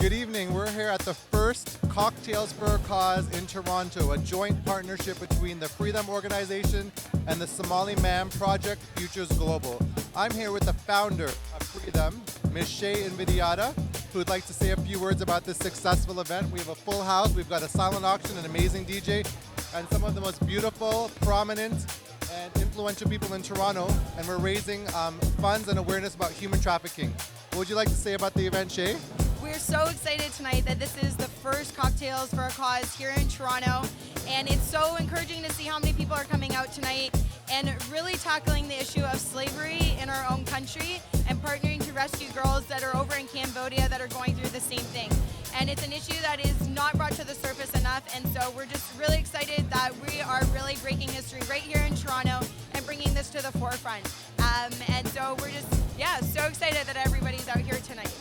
Good evening. We're here at the first Cocktails for a Cause in Toronto, a joint partnership between the Free Them organization and the Somali Man Project Futures Global. I'm here with the founder of Free Them, Ms. Shay Invidiata, who would like to say a few words about this successful event. We have a full house, we've got a silent auction, an amazing DJ, and some of the most beautiful, prominent, and influential people in Toronto, and we're raising funds and awareness about human trafficking. What would you like to say about the event, Shay? We're so excited tonight that this is the first Cocktails for a Cause here in Toronto, and it's so encouraging to see how many people are coming out tonight and really tackling the issue of slavery in our own country and partnering to rescue girls that are over in Cambodia that are going through the same thing. And it's an issue that is not brought to the surface enough, and so we're just really excited that we are really breaking history right here in Toronto and bringing this to the forefront. And so we're just, so excited that everybody's out here tonight.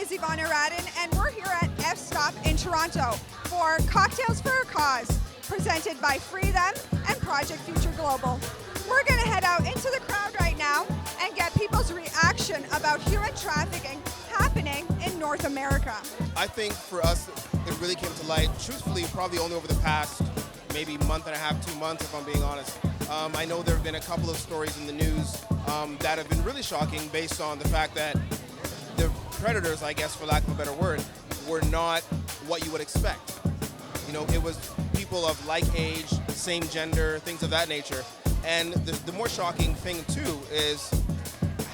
Ivana Radin, and we're here at F-Stop in Toronto for Cocktails for a Cause, presented by Free Them and Project Future Global. We're going to head out into the crowd right now and get people's reaction about human trafficking happening in North America. I think for us, it really came to light, truthfully, probably only over the past maybe month and a half, 2 months, if I'm being honest. I know there have been a couple of stories in the news that have been really shocking based on the fact that the predators, I guess for lack of a better word, were not what you would expect. You know, it was people of like age, same gender, things of that nature. And the more shocking thing too is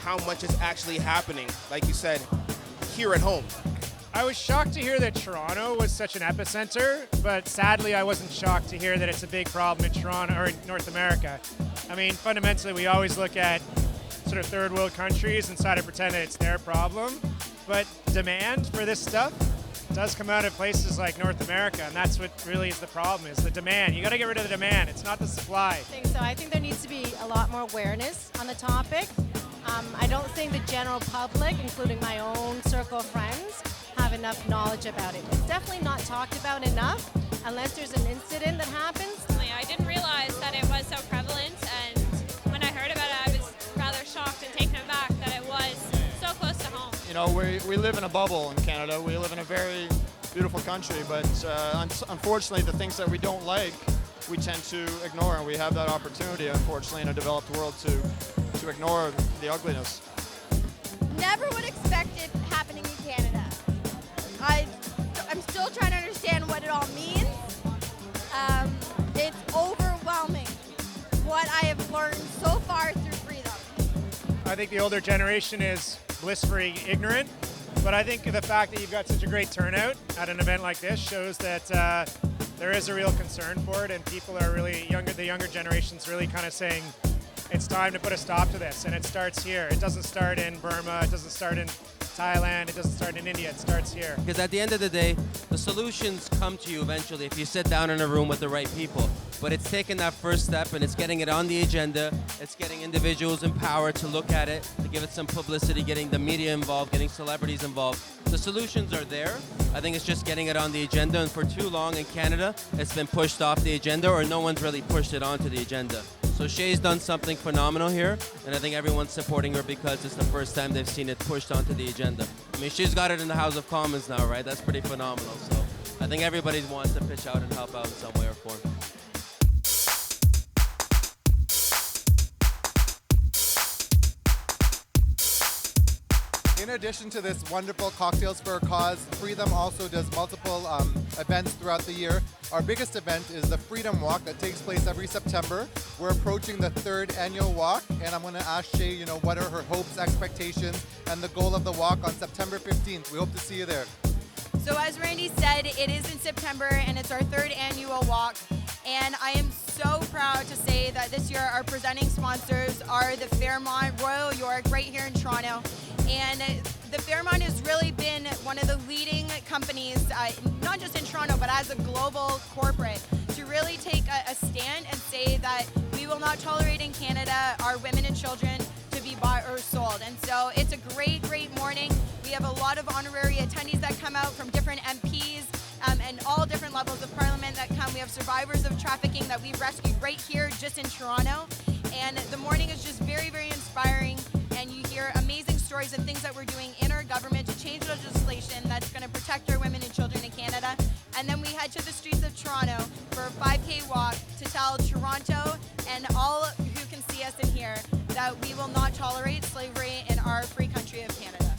how much is actually happening, like you said, here at home. I was shocked to hear that Toronto was such an epicenter, but sadly I wasn't shocked to hear that it's a big problem in Toronto or in North America. I mean, fundamentally we always look at sort of third world countries and try to pretend that it's their problem, but demand for this stuff does come out of places like North America, and that's what really is the problem, is the demand. You got to get rid of the demand, it's not the supply. I think so. I think there needs to be a lot more awareness on the topic. I don't think the general public, including my own circle of friends, have enough knowledge about it. It's definitely not talked about enough unless there's an incident that happens. I didn't realize that it was so prevalent, and when I heard about it, I was rather shocked and taken aback that it was so close to home. You know, we live in a bubble in Canada. We live in a very beautiful country, but unfortunately the things that we don't like, we tend to ignore, and we have that opportunity, unfortunately, in a developed world to ignore the ugliness. Never would expect it happening in Canada. I'm still trying to understand what it all means. It's overwhelming what I have learned so far through Freedom. I think the older generation is blissfully ignorant, but I think the fact that you've got such a great turnout at an event like this shows that there is a real concern for it, and people are really the younger generation's really kind of saying it's time to put a stop to this, and it starts here. It doesn't start in Burma, it doesn't start in Thailand, it doesn't start in India, it starts here. Because at the end of the day, the solutions come to you eventually if you sit down in a room with the right people. But it's taking that first step, and it's getting it on the agenda. It's getting individuals empowered to look at it, to give it some publicity, getting the media involved, getting celebrities involved. The solutions are there. I think it's just getting it on the agenda, and for too long in Canada, it's been pushed off the agenda, or no one's really pushed it onto the agenda. So Shay's done something phenomenal here, and I think everyone's supporting her because it's the first time they've seen it pushed onto the agenda. I mean, she's got it in the House of Commons now, right? That's pretty phenomenal. So I think everybody wants to pitch out and help out in some way or form. In addition to this wonderful Cocktails for a Cause, Free Them also does multiple events throughout the year. Our biggest event is the Freedom Walk that takes place every September. We're approaching the 3rd annual walk, and I'm going to ask Shay, what are her hopes, expectations, and the goal of the walk on September 15th. We hope to see you there. So as Randy said, it is in September, and it's our 3rd annual walk. And I am so proud to say that this year our presenting sponsors are the Fairmont Royal York right here in Toronto. And the Fairmont has really been one of the leading companies, not just in Toronto, but as a global corporate, to really take a stand and say that we will not tolerate in Canada our women and children to be bought or sold. And so it's a great, great morning. We have a lot of honorary attendees that come out from different MPs and all different levels of parliament that come. We have survivors of trafficking that we've rescued right here just in Toronto. And the morning is just very, very inspiring, and you hear amazing stories and things that we're doing in our government to change legislation that's going to protect our women and children in Canada. And then we head to the streets of Toronto for a 5K walk to tell Toronto and all who can see us in here that we will not tolerate slavery in our free country of Canada.